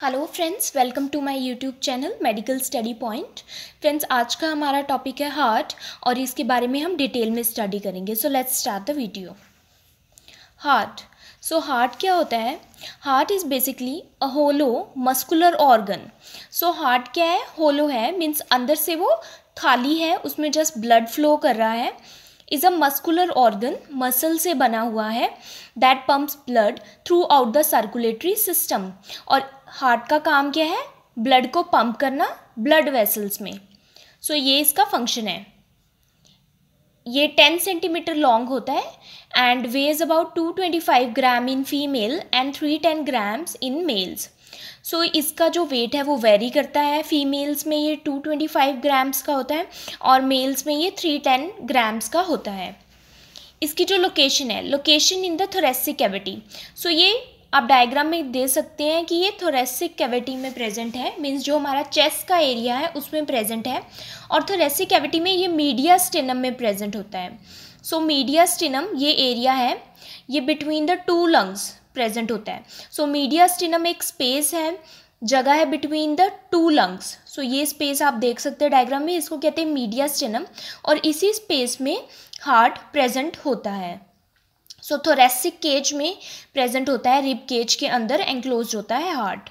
Hello friends, welcome to my YouTube channel medical study point. Friends, आज का हमारा topic है हार्ट और इसके बारे में हम डिटेल में स्टडी करेंगे। So let's start the video. Heart. So heart क्या होता है? Heart is basically a hollow muscular organ. So heart क्या है? होलो है, मीन्स अंदर से वो खाली है, उसमें जस्ट ब्लड फ्लो कर रहा है। Is a muscular organ, muscle से बना हुआ है, that pumps blood through out the circulatory system. और हार्ट का काम क्या है? ब्लड को पंप करना ब्लड वेसल्स में। सो ये इसका फंक्शन है। ये 10 सेंटीमीटर लॉन्ग होता है and weighs about 225 gram in female and 310 grams in males. So इसका जो वेट है वो वेरी करता है। फीमेल्स में ये 225 ग्राम्स का होता है और मेल्स में ये 310 ग्राम्स का होता है। इसकी जो लोकेशन है, location in the thoracic cavity. So ये आप डायग्राम में दे सकते हैं कि ये थोरेसिक कैविटी में प्रेजेंट है, मीन्स जो हमारा चेस्ट का एरिया है उसमें प्रेजेंट है। और थोरेसिक कैविटी में ये मीडियास्टिनम में प्रेजेंट होता है। सो मीडियास्टिनम ये एरिया है, ये between the to lungs present होता है। सो मीडियास्टिनम एक स्पेस है, जगह है बिटवीन द टू लंग्स। सो ये स्पेस आप देख सकते हैं डायग्राम में, इसको कहते हैं मीडियास्टिनम। और इसी स्पेस में हार्ट प्रेजेंट होता है। सो थोरेसिक केज में प्रेजेंट होता है, रिब केज के अंदर एंक्लोज होता है heart.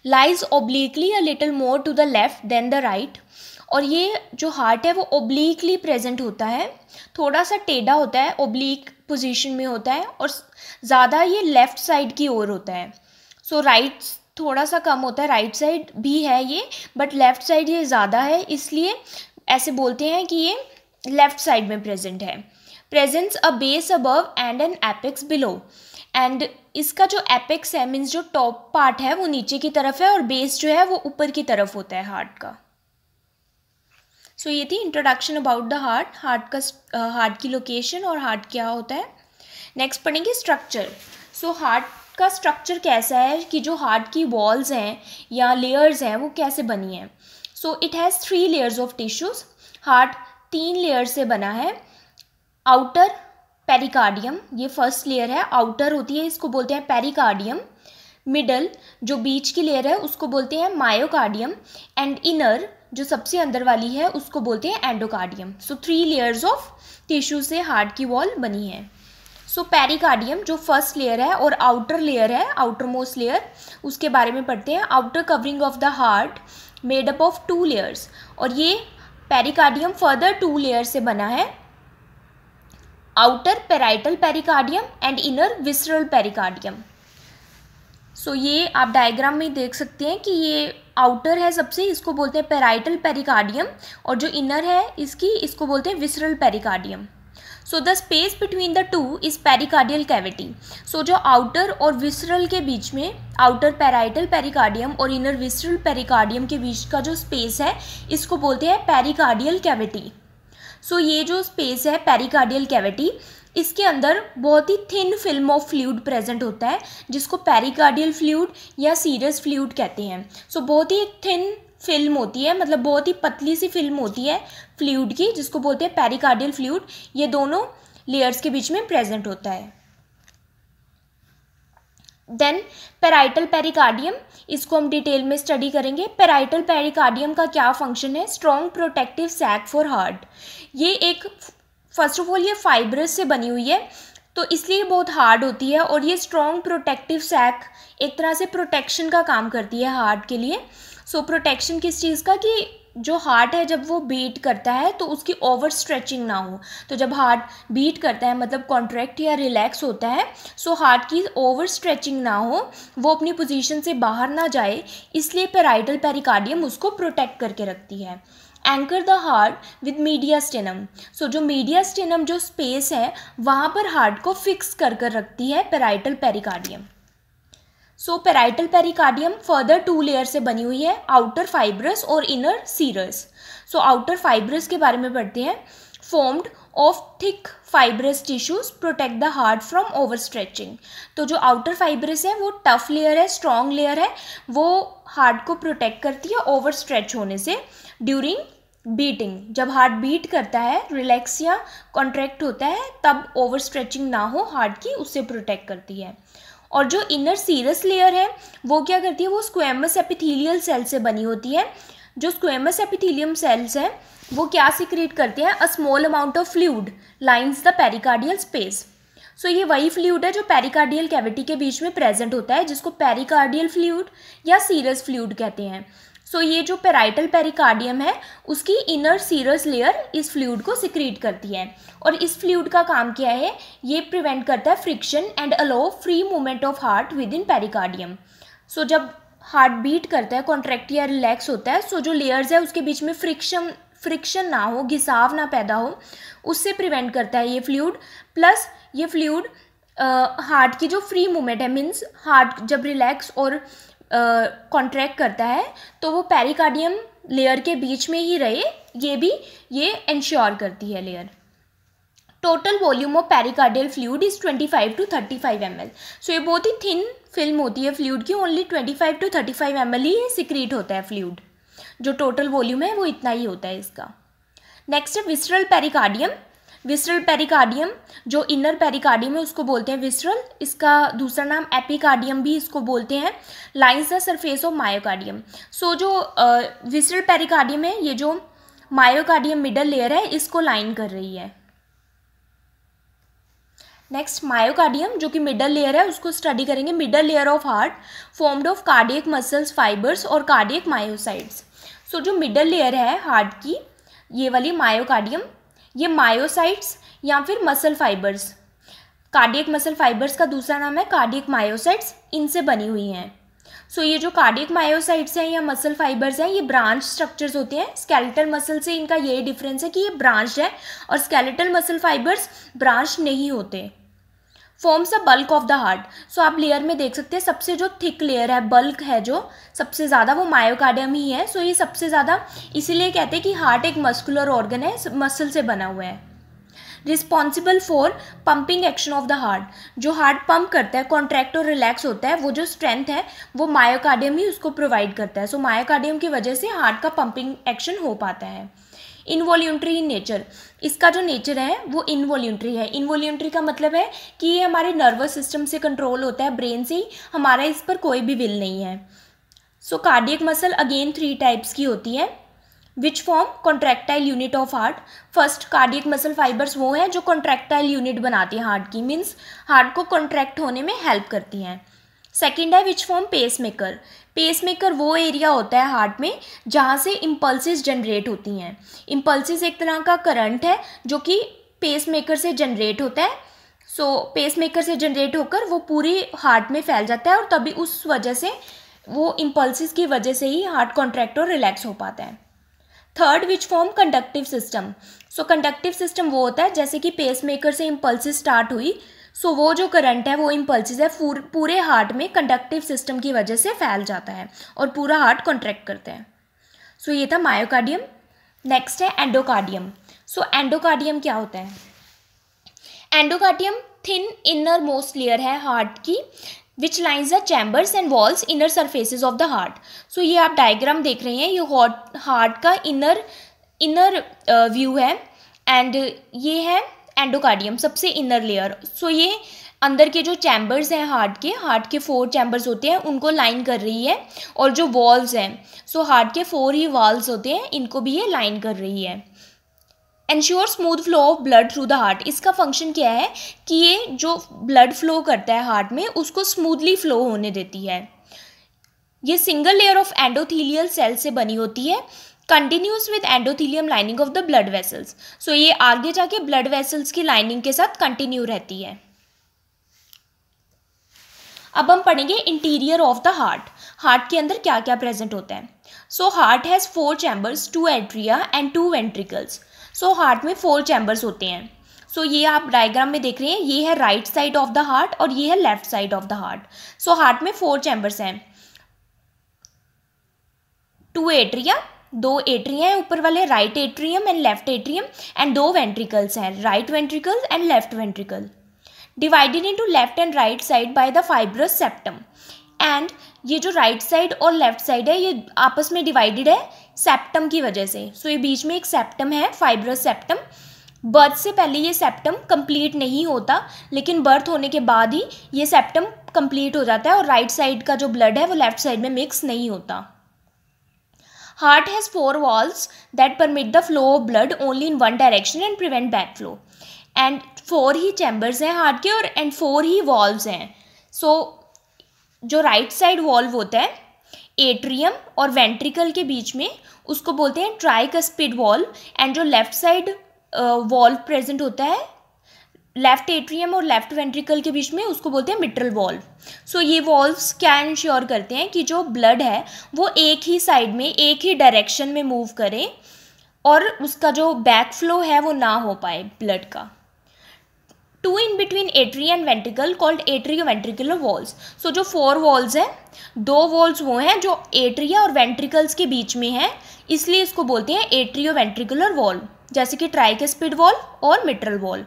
Lies obliquely a little more to the left than the right. और ये जो हार्ट है वो ओब्लिकली प्रेजेंट होता है, थोड़ा सा टेढ़ा होता है, ओब्लिक पोजीशन में होता है और ज़्यादा ये लेफ़्ट साइड की ओर होता है। सो राइट थोड़ा सा कम होता है, राइट साइड भी है ये, बट लेफ़्ट साइड ये ज़्यादा है, इसलिए ऐसे बोलते हैं कि ये लेफ़्ट साइड में प्रेजेंट है। Presence a base above and N apex below. And इसका जो एपेक्स है, मीन्स जो टॉप पार्ट है वो नीचे की तरफ है और बेस जो है वो ऊपर की तरफ होता है हार्ट का। सो ये थी introduction about the heart, heart की लोकेशन और हार्ट क्या होता है। नेक्स्ट पढ़ेंगे स्ट्रक्चर। सो हार्ट का स्ट्रक्चर कैसा है कि जो हार्ट की वॉल्स हैं या लेयर्स हैं वो कैसे बनी हैं। So it has 3 layers of tissues. Heart 3 layer से बना है। आउटर पेरिकार्डियम, ये फर्स्ट लेयर है, आउटर होती है, इसको बोलते हैं पेरिकार्डियम। मिडल जो बीच की लेयर है उसको बोलते हैं मायोकार्डियम एंड इनर जो सबसे अंदर वाली है उसको बोलते हैं endocardium. So 3 layers of tissue से हार्ट की वॉल बनी है। सो पेरिकार्डियम जो फर्स्ट लेयर है और आउटर लेयर है, आउटर मोस्ट लेयर, उसके बारे में पढ़ते हैं। Outer covering of the heart made up of 2 layers. और ये पेरिकार्डियम फर्दर 2 लेयर से बना है, outer parietal pericardium and inner visceral pericardium. So ये आप डायग्राम में देख सकते हैं कि ये आउटर है सबसे, इसको बोलते हैं पेराइटल पेरिकार्डियम, और जो इनर है इसको बोलते हैं visceral pericardium. So the space between the two is pericardial cavity. So जो आउटर और विसरल के बीच में, आउटर पेराइटल पेरिकार्डियम और इनर विसरल पेरिकार्डियम के बीच का जो स्पेस है इसको बोलते हैं पेरिकार्डियल कैविटी। सो ये जो स्पेस है पेरिकार्डियल कैविटी, इसके अंदर बहुत ही thin film of fluid present होता है जिसको पेरिकार्डियल फ्लूइड या सीरस फ्लूइड कहते हैं। सो बहुत ही थिन फिल्म होती है, मतलब बहुत ही पतली सी फिल्म होती है फ्लूइड की, जिसको बोलते हैं पेरिकार्डियल फ्लूइड। ये दोनों लेयर्स के बीच में प्रेजेंट होता है। देन पेराइटल पेरिकार्डियम, इसको हम डिटेल में स्टडी करेंगे। पेराइटल पेरिकार्डियम का क्या फंक्शन है? Strong protective sac for heart. ये एक, फर्स्ट ऑफ ऑल ये फाइब्रस से बनी हुई है तो इसलिए बहुत हार्ड होती है, और ये स्ट्रॉन्ग प्रोटेक्टिव सैक एक तरह से प्रोटेक्शन का काम करती है हार्ट के लिए। सो प्रोटेक्शन किस चीज़ का? कि जो हार्ट है जब वो बीट करता है तो उसकी ओवर स्ट्रेचिंग ना हो। तो जब हार्ट बीट करता है मतलब कॉन्ट्रैक्ट या रिलैक्स होता है, सो हार्ट की ओवर स्ट्रेचिंग ना हो, वो अपनी पोजीशन से बाहर ना जाए, इसलिए पेराइटल पेरिकार्डियम उसको प्रोटेक्ट करके रखती है। Anchor the heart with mediastinum. So जो मीडियास्टिनम जो स्पेस है वहाँ पर हार्ट को फिक्स कर रखती है parietal pericardium. So parietal pericardium further 2 layer से बनी हुई है, आउटर फाइब्रस और inner serous. So outer fibrous के बारे में पढ़ते हैं। Formed of thick fibrous tissues protect the heart from over stretching. तो जो आउटर फाइब्रस है वो टफ लेयर है, स्ट्रॉन्ग लेयर है, वो हार्ट को प्रोटेक्ट करती है ओवर स्ट्रेच होने से ड्यूरिंग बीटिंग। जब हार्ट बीट करता है, रिलैक्स या कॉन्ट्रैक्ट होता है, तब ओवर स्ट्रेचिंग ना हो हार्ट की, उससे प्रोटेक्ट करती है। और जो इनर सीरस लेयर है वो क्या करती है, वो स्क्वेमस एपिथेलियल सेल से बनी होती है। जो स्क्वेमस एपिथेलियम सेल्स हैं वो क्या सिक्रीट करते हैं, a small amount of fluid lines the pericardial space. So ये वही फ्लूइड है जो पेरिकार्डियल कैविटी के बीच में प्रेजेंट होता है, जिसको पेरिकार्डियल फ्लूइड या सीरस फ्लूइड कहते हैं। सो ये जो पेराइटल पेरिकार्डियम है उसकी इनर सीरस लेयर इस फ्लूइड को सिक्रीट करती है, और इस फ्लूइड का काम क्या है, ये प्रिवेंट करता है friction and allow free movement of heart within pericardium. So जब हार्ट बीट करता है, कॉन्ट्रैक्ट या रिलैक्स होता है, सो जो लेयर्स है उसके बीच में फ्रिक्शन ना हो, घिसाव ना पैदा हो, उससे प्रिवेंट करता है ये फ्लूइड। प्लस ये फ्लूइड हार्ट की जो फ्री मूवमेंट है, मीन्स हार्ट जब रिलैक्स और कॉन्ट्रैक्ट करता है तो वो पेरिकार्डियम लेयर के बीच में ही रहे, ये इंश्योर करती है layer. Total volume of pericardial fluid is 25 to 35 ml। सो ये बहुत ही थिन फिल्म होती है फ्लूइड की, only 25 to 35 ml he secrete होता है फ्लूइड। जो टोटल वॉल्यूम है वो इतना ही होता है इसका। नेक्स्ट है विसरल पेरिकार्डियम। विसरल पेरिकार्डियम जो इनर पेरिकार्डियम है उसको बोलते हैं विसरल, इसका दूसरा नाम एपिकार्डियम भी इसको बोलते हैं। Lines the surface of myocardium. So जो विसरल पेरिकार्डियम है, ये जो मायोकार्डियम मिडल लेयर है इसको लाइन कर रही है। नेक्स्ट मायोकार्डियम जो कि मिडल लेयर है उसको स्टडी करेंगे। Middle layer of heart formed of cardiac muscles fibres और कार्डियक मायोसाइट्स। सो जो मिडल लेयर है हार्ट की, ये वाली मायोकार्डियम, ये मायोसाइट्स या फिर muscle fibres, cardiac muscle fibres का दूसरा नाम है कार्डियक मायोसाइट्स, इनसे बनी हुई हैं। सो ये जो कार्डियक मायोसाइट्स हैं या मसल फाइबर्स हैं ये ब्रांच स्ट्रक्चर्स होते हैं। स्केलेटल मसल से इनका यही डिफरेंस है कि ये ब्रांच है और स्केलेटल मसल फाइबर्स ब्रांच नहीं होते। Forms the bulk of the heart. So आप लेयर में देख सकते हैं सबसे जो थिक लेयर है, बल्क है जो सबसे ज़्यादा, वो मायोकार्डियम ही है। सो ये सबसे ज़्यादा इसीलिए कहते हैं कि हार्ट एक मस्कुलर ऑर्गन है, मसल से बना हुआ है। Responsible for pumping action of the heart. जो हार्ट पंप करता है, कॉन्ट्रैक्ट और रिलैक्स होता है, वो जो स्ट्रेंथ है वो मायोकार्डियम ही उसको प्रोवाइड करता है। सो मायोकार्डियम की वजह से हार्ट का पंपिंग एक्शन हो पाता है। इनवॉल्यूंट्री इन नेचर, इसका जो नेचर है वो इनवॉल्यूंट्री है। इनवॉल्यूंट्री का मतलब है कि ये हमारे नर्वस सिस्टम से कंट्रोल होता है, ब्रेन से ही, हमारा इस पर कोई भी विल नहीं है। सो कार्डियक मसल अगेन 3 टाइप्स की होती है, which form contractile unit of heart. First cardiac muscle fibres वो हैं जो कॉन्ट्रैक्टाइल यूनिट बनाती हैं हार्ट की, मीन्स हार्ट को कॉन्ट्रैक्ट होने में हेल्प करती हैं। सेकेंड है विच फॉर्म पेसमेकर। पेसमेकर वो एरिया होता है हार्ट में जहाँ से इम्पल्सेस जनरेट होती हैं। इम्पल्सेस एक तरह का करंट है जो कि पेसमेकर से जनरेट होता है। सो पेसमेकर से जनरेट होकर वो पूरी हार्ट में फैल जाता है और तभी उस वजह से वो इम्पल्सेस की वजह से ही हार्ट कॉन्ट्रैक्ट और रिलैक्स हो पाता है। Third which form conductive system. So conductive system वो होता है जैसे कि पेसमेकर से इम्पल्सेस स्टार्ट हुई, सो वो जो करंट है वो इम्पल्सेस है पूरे हार्ट में कंडक्टिव सिस्टम की वजह से फैल जाता है और पूरा हार्ट कॉन्ट्रैक्ट करता है। सो ये था मायोकार्डियम। नेक्स्ट है एंडोकार्डियम। सो एंडोकार्डियम क्या होता है? Endocardium thin inner most layer है हार्ट की, which lines the chambers and walls inner surfaces of the heart. So ये आप डायग्राम देख रहे हैं, ये हार्ट का इनर व्यू है एंड ये है एंडोकार्डियम, सबसे इनर लेयर। सो ये अंदर के जो चैम्बर्स हैं हार्ट के 4 चैम्बर्स होते हैं उनको लाइन कर रही है, और जो वॉल्स हैं, सो हार्ट के 4 ही वॉल्स होते हैं, इनको भी ये लाइन कर रही है। Ensure smooth flow of blood through the heart. इसका फंक्शन क्या है कि ये जो ब्लड फ्लो करता है हार्ट में उसको स्मूथली फ्लो होने देती है। ये single layer of endothelial cell से बनी होती है, continuous with endothelium lining of the blood vessels. So ये आगे जाके ब्लड वेसल्स की लाइनिंग के साथ कंटिन्यू रहती है। अब हम पढ़ेंगे interior of the heart. Heart के अंदर क्या क्या प्रेजेंट होता है। So heart has 4 chambers, 2 atria and 2 ventricles. So heart में 4 चैम्बर्स होते हैं। सो ये आप डायग्राम में देख रहे हैं, ये है right side of the heart और ये है left side of the heart. So heart में 4 चैम्बर्स हैं, 2 एट्रिया, 2 एट्रिया हैं ऊपर वाले, right atrium and left atrium, and 2 ventricles हैं, right ventricle and left ventricle, divided into left and right side by the fibrous septum. And ये जो right side और left side है ये आपस में डिवाइडेड है सेप्टम की वजह से। सो ये बीच में एक सेप्टम है, फाइब्रस सेप्टम। बर्थ से पहले ये सेप्टम कंप्लीट नहीं होता, लेकिन बर्थ होने के बाद ही ये सेप्टम कंप्लीट हो जाता है और राइट साइड का जो ब्लड है वो लेफ्ट साइड में मिक्स नहीं होता. Heart has 4 valves that permit the flow of blood only in one direction and prevent back flow. And 4 he chambers हैं हार्ट के और 4 ही वॉल्व्स हैं. सो जो राइट साइड वॉल्व होता है एट्रियम और वेंट्रिकल के बीच में, उसको बोलते हैं ट्राइकस्पिड वॉल्व. एंड जो लेफ्ट साइड वॉल्व प्रेजेंट होता है लेफ्ट एट्रियम और लेफ्ट वेंट्रिकल के बीच में, उसको बोलते हैं मिट्रल वॉल्व. सो ये वॉल्व्स क्या इंश्योर करते हैं कि जो ब्लड है वो एक ही साइड में, एक ही डायरेक्शन में मूव करे और उसका जो बैक फ्लो है वो ना हो पाए ब्लड का. 2 in between atria and ventricle called atrioventricular walls. सो जो 4 वॉल्स हैं, 2 वॉल्स वो हैं जो एट्रिया और वेंट्रिकल्स के बीच में हैं, इसलिए इसको बोलते हैं एट्रियोवेंट्रिकुलर वॉल्व, जैसे कि ट्राइकस्पिड वॉल्व और मिट्रल वॉल्व.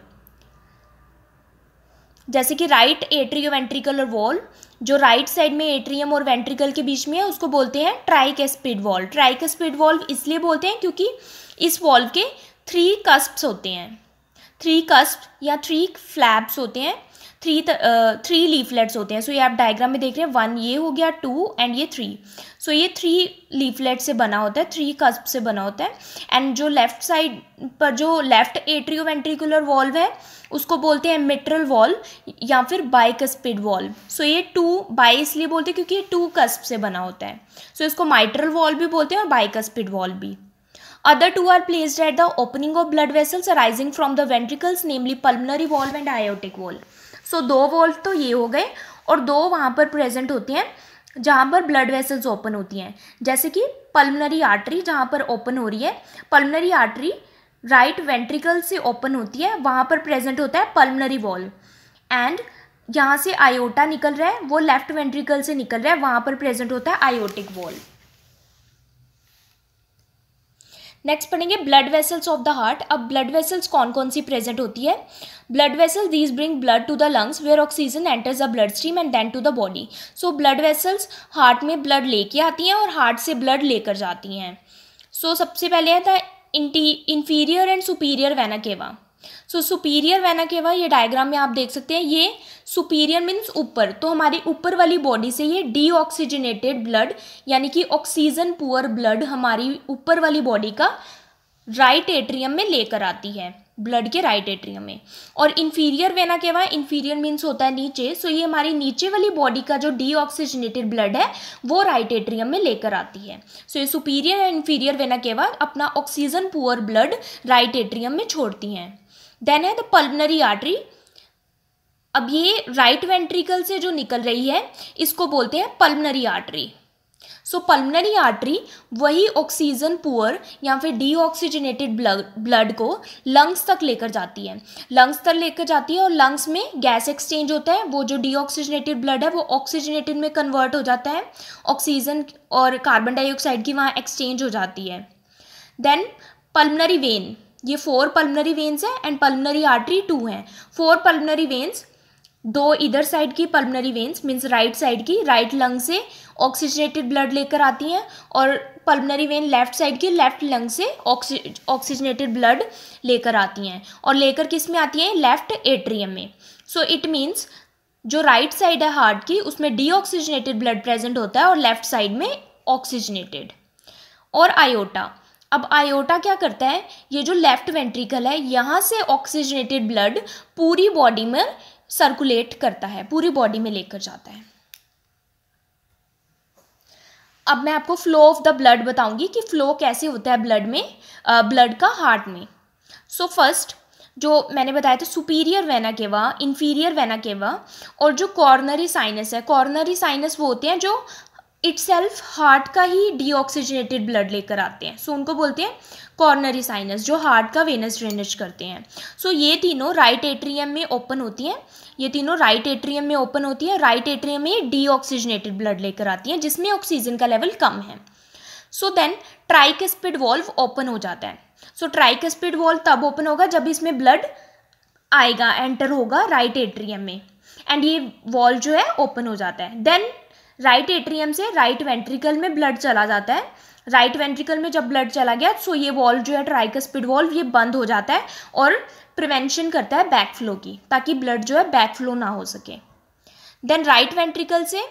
जैसे कि राइट एट्रियोवेंट्रिकुलर वॉल्व जो राइट साइड में एट्रियम और वेंट्रिकल के बीच में है, उसको बोलते हैं ट्राइकस्पिड वॉल्व. ट्राइकस्पिड वॉल्व इसलिए बोलते हैं क्योंकि इस वॉल्व के 3 कस्प्स होते हैं. 3 कस्प या 3 फ्लैप्स होते हैं, 3 लीफलेट्स होते हैं. सो ये आप डायग्राम में देख रहे हैं, 1 ये हो गया, 2 एंड ये 3. सो ये 3 लीफलेट से बना होता है, 3 कस्प से बना होता है. एंड जो लेफ्ट साइड पर जो लेफ्ट एट्रियोवेंट्रिकुलर वॉल्व है उसको बोलते हैं मिट्रल वॉल्व या फिर बाइकस्पिड वॉल्व. सो ये 2 बाई इसलिए बोलते हैं क्योंकि ये 2 कस्प से बना होता है. सो इसको माइट्रल वॉल्व भी बोलते हैं और बाइकस्पिड वॉल्व भी. Other 2 are placed at the opening of blood vessels arising from the ventricles, namely pulmonary valve and aortic valve. So 2 valve तो ये हो गए और 2 वहाँ पर प्रेजेंट होते हैं जहाँ पर ब्लड वेसल्स ओपन होती हैं, जैसे कि पल्मनरी आर्टरी जहाँ पर ओपन हो रही है. पल्मनरी आर्टरी राइट वेंट्रिकल से ओपन होती है, वहाँ पर प्रेजेंट होता है पल्मनरी वॉल्व. एंड यहाँ से आयोटा निकल रहा है, वो लेफ्ट वेंट्रिकल से निकल रहा है, वहाँ पर प्रेजेंट होता है आयोटिक वॉल्व. नेक्स्ट पढ़ेंगे blood vessels of the heart. अब ब्लड वेसल्स कौन कौन सी प्रेजेंट होती है. Blood vessels these bring blood to the lungs where oxygen enters the blood stream and then to the body. So blood vessels heart में blood लेके आती हैं और हार्ट से ब्लड लेकर जाती हैं. सो सबसे पहले है the inferior and superior vena cava. So superior vena cava, ये डायग्राम में आप देख सकते हैं, ये सुपीरियर मीन्स ऊपर, तो हमारी ऊपर वाली बॉडी से ये डीऑक्सीजनेटेड ब्लड यानी कि ऑक्सीजन पुअर ब्लड हमारी ऊपर वाली बॉडी का राइट एट्रियम में लेकर आती है, ब्लड के राइट एट्रियम में. और inferior vena cava, inferior means होता है नीचे, सो ये हमारी नीचे वाली बॉडी का जो डीऑक्सीजनेटेड ब्लड है वो राइट एट्रियम में लेकर आती है. सो ये superior and inferior vena cava अपना oxygen poor blood right atrium में छोड़ती हैं. देन है द पल्मनरी आर्टरी. अब ये राइट वेंट्रिकल से जो निकल रही है इसको बोलते हैं पल्मनरी आर्टरी. सो पल्मनरी आर्टरी वही ऑक्सीजन पुअर या फिर डीऑक्सीजनेटेड ब्लड को लंग्स तक लेकर जाती है. लंग्स तक लेकर जाती है और लंग्स में गैस एक्सचेंज होता है, वो जो डीऑक्सीजनेटेड ब्लड है वो ऑक्सीजनेटेड में कन्वर्ट हो जाता है, ऑक्सीजन और कार्बन डाइऑक्साइड की वहाँ एक्सचेंज हो जाती है. देन पल्मनरी वेन, ये 4 पल्मनरी वेन्स हैं एंड पल्मनरी आर्टरी 2 हैं. 4 पल्मनरी वेन्स, 2 इधर साइड की pulmonary veins means right side की, राइट लंग से ऑक्सीजनेटेड ब्लड लेकर आती हैं, और पल्मनरी वेन लेफ्ट साइड की, लेफ्ट लंग से ऑक्सीजनेटेड ब्लड लेकर आती हैं. और लेकर किस में आती हैं, लेफ्ट एट्रियम में. सो इट मीन्स जो राइट साइड है हार्ट की उसमें डीऑक्सीजनेटेड ब्लड प्रेजेंट होता है और लेफ्ट साइड में ऑक्सीजनेटेड. और आयोटा, अब आयोटा क्या करता है, ये जो लेफ्ट वेंट्रिकल है यहाँ से ऑक्सीजनेटेड ब्लड पूरी बॉडी में सर्कुलेट करता है, पूरी बॉडी में लेकर जाता है. अब मैं आपको फ्लो ऑफ द ब्लड बताऊंगी कि फ्लो कैसे होता है ब्लड में, ब्लड का हार्ट में. सो फर्स्ट जो मैंने बताया था superior vena cava, inferior vena cava और जो कॉर्नरी साइनस है. कॉर्नरी साइनस वो होते हैं जो इटसेल्फ हार्ट का ही डीऑक्सीजनेटेड ब्लड लेकर आते हैं, सो उनको बोलते हैं कॉर्नरी साइनस, जो हार्ट का वेनस ड्रेनेज करते हैं. सो ये तीनों राइट एट्रियम में ओपन होती हैं, ये तीनों राइट एट्रियम में ओपन होती है. राइट एट्रियम में डीऑक्सीजनेटेड ब्लड लेकर आती हैं जिसमें ऑक्सीजन का लेवल कम है. So then tricuspid valve open हो जाता है. सो ट्राइकस्पिड वॉल्व तब ओपन होगा जब इसमें ब्लड आएगा, एंटर होगा राइट एट्रियम में, एंड ये वॉल्व जो है ओपन हो जाता है. देन राइट एट्रियम से राइट वेंट्रिकल में ब्लड चला जाता है. राइट वेंट्रिकल में जब ब्लड चला गया सो ये वॉल्व जो है ट्राइकस्पिड वॉल्व ये बंद हो जाता है और प्रिवेंशन करता है बैक फ्लो की, ताकि ब्लड जो है बैक फ्लो ना हो सके. देन राइट वेंट्रिकल से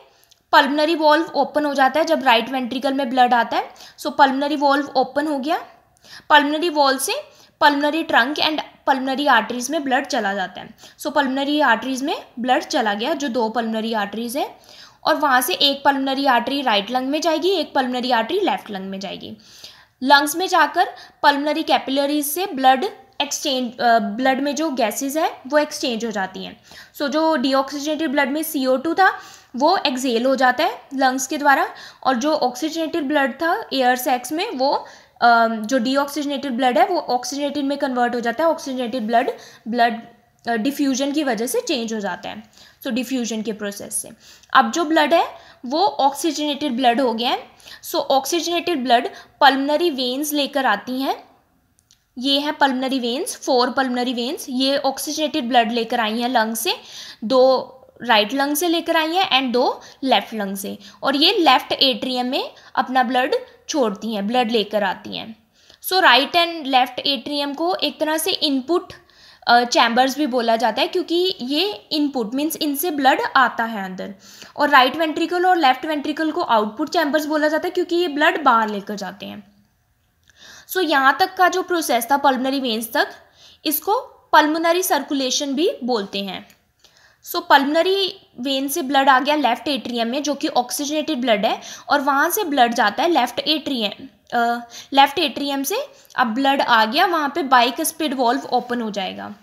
पल्मोनरी वॉल्व ओपन हो जाता है जब राइट वेंट्रिकल में ब्लड आता है। सो पल्मोनरी वॉल्व ओपन हो गया, पल्मोनरी वॉल्व से pulmonary trunk and pulmonary arteries में ब्लड चला जाता है। सो पल्मोनरी आर्टरीज में ब्लड चला गया, जो 2 पल्मोनरी आर्टरीज है, और वहाँ से एक पल्मोनरी आर्टरी राइट लंग में जाएगी, एक पल्मोनरी आर्टरी लेफ्ट लंग में जाएगी। लंग्स में जाकर पल्मोनरी कैपिलरीज से ब्लड एक्सचेंज, ब्लड में जो गैसेज है वो एक्सचेंज हो जाती हैं। सो जो डीऑक्सीजनेटेड ब्लड में CO2 था वो एक्सहेल हो जाता है लंग्स के द्वारा, और जो ऑक्सीजनेटेड ब्लड था एयर सैक्स में वो जो डीऑक्सीजनेटेड ब्लड है वो ऑक्सीजनेटेड में कन्वर्ट हो जाता है। ऑक्सीजनेटेड ब्लड डिफ्यूजन की वजह से चेंज हो जाता है, सो डिफ्यूजन के प्रोसेस से अब जो ब्लड है वो ऑक्सीजनेटेड ब्लड हो गया है। सो ऑक्सीजनेटेड ब्लड पल्मोनरी वेन्स लेकर आती हैं, ये है पल्मोनरी वेन्स, 4 पल्मोनरी वेन्स, ये ऑक्सीजनेटेड ब्लड लेकर आई हैं लंग से, 2 राइट लंग से लेकर आई हैं एंड 2 लेफ्ट लंग से, और ये लेफ्ट एट्रियम में अपना ब्लड छोड़ती हैं, ब्लड लेकर आती हैं। सो राइट एंड लेफ्ट एट्रियम को एक तरह से इनपुट चैम्बर्स भी बोला जाता है, क्योंकि ये इनपुट मीन्स इनसे ब्लड आता है अंदर, और राइट वेंट्रिकल और लेफ्ट वेंट्रिकल को आउटपुट चैम्बर्स बोला जाता है क्योंकि ये ब्लड बाहर लेकर जाते हैं। सो यहाँ तक का जो प्रोसेस था पल्मोनरी वेन्स तक, इसको पल्मोनरी सर्कुलेशन भी बोलते हैं। सो पल्मोनरी वेन से ब्लड आ गया लेफ्ट एट्रियम में जो कि ऑक्सीजनेटेड ब्लड है, और वहाँ से ब्लड जाता है लेफ्ट एट्रियम से अब ब्लड आ गया, वहाँ पे बाइकस्पिड वॉल्व ओपन हो जाएगा।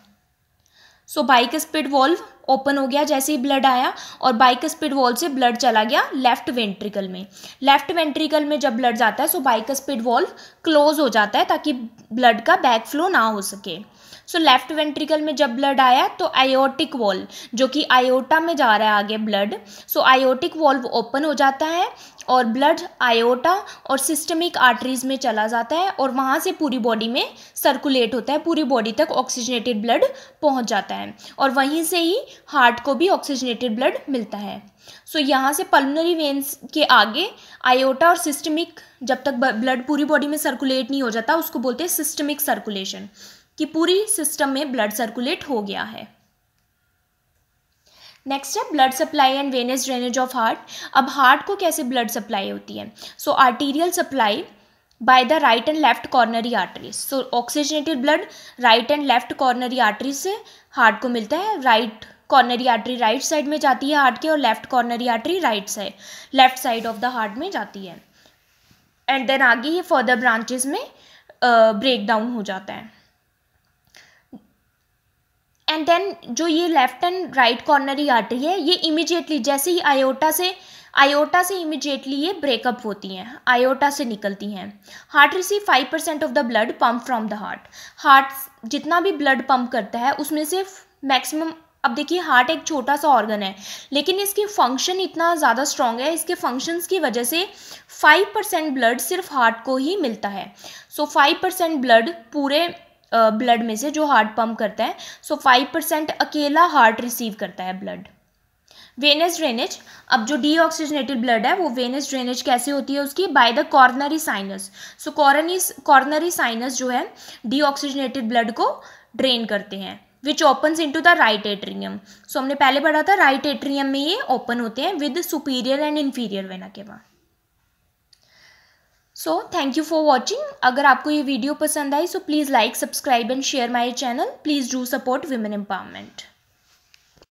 सो बाइकस्पिड वॉल्व ओपन हो गया जैसे ही ब्लड आया, और बाइकस्पिड वॉल्व से ब्लड चला गया लेफ्ट वेंट्रिकल में। लेफ्ट वेंट्रिकल में जब ब्लड जाता है सो बाइकस्पिड वॉल्व क्लोज हो जाता है ताकि ब्लड का बैक फ्लो ना हो सके। सो लेफ्ट वेंट्रिकल में जब ब्लड आया तो आयोटिक वॉल्व, जो कि आयोटा में जा रहा है आगे ब्लड, सो आयोटिक वॉल्व ओपन हो जाता है और ब्लड आयोटा और सिस्टमिक आर्टरीज में चला जाता है, और वहाँ से पूरी बॉडी में सर्कुलेट होता है, पूरी बॉडी तक ऑक्सीजनेटेड ब्लड पहुँच जाता है, और वहीं से ही हार्ट को भी ऑक्सीजनेटेड ब्लड मिलता है। सो यहाँ से पल्मोनरी वेन्स के आगे आयोटा और सिस्टमिक, जब तक ब्लड पूरी बॉडी में सर्कुलेट नहीं हो जाता उसको बोलते हैं सिस्टमिक सर्कुलेशन, कि पूरी सिस्टम में ब्लड सर्कुलेट हो गया है। नेक्स्ट है blood supply and venous drainage of heart. अब हार्ट को कैसे ब्लड सप्लाई होती है? So arterial supply by the right and left coronary arteries. So oxygenated blood right and left coronary arteries से हार्ट को मिलता है। Right coronary artery right side में जाती है हार्ट के, और left coronary artery left side of the heart में जाती है, एंड देन आगे ये फर्दर ब्रांचेस में ब्रेक डाउन हो जाता है। एंड देन जो ये left and right coronary artery है ये इमीडिएटली जैसे ही आयोटा से इमीडिएटली ये ब्रेकअप होती हैं, आयोटा से निकलती हैं। Heart receive 5% of the blood pump from the heart जितना भी ब्लड पंप करता है उसमें से मैक्सिमम, अब देखिए हार्ट एक छोटा सा ऑर्गन है लेकिन इसकी फंक्शन इतना ज़्यादा स्ट्रॉन्ग है, इसके फंक्शंस की वजह से 5% ब्लड सिर्फ हार्ट को ही मिलता है। सो 5% ब्लड पूरे ब्लड में से जो हार्ट पंप करता है, सो 5% अकेला हार्ट रिसीव करता है ब्लड। वेनस ड्रेनेज, अब जो डीऑक्सीजनेटेड ब्लड है वो वेनस ड्रेनेज कैसे होती है उसकी? By the coronary sinus. So coronary sinus जो है डीऑक्सीजनेटेड ब्लड को ड्रेन करते हैं, which opens into the right atrium. So हमने पहले पढ़ा था राइट एट्रियम में ये ओपन होते हैं with superior and inferior vena के बाद। So thank you for watching. अगर आपको ये वीडियो पसंद आई so please like, subscribe and share my channel. Please do support women empowerment.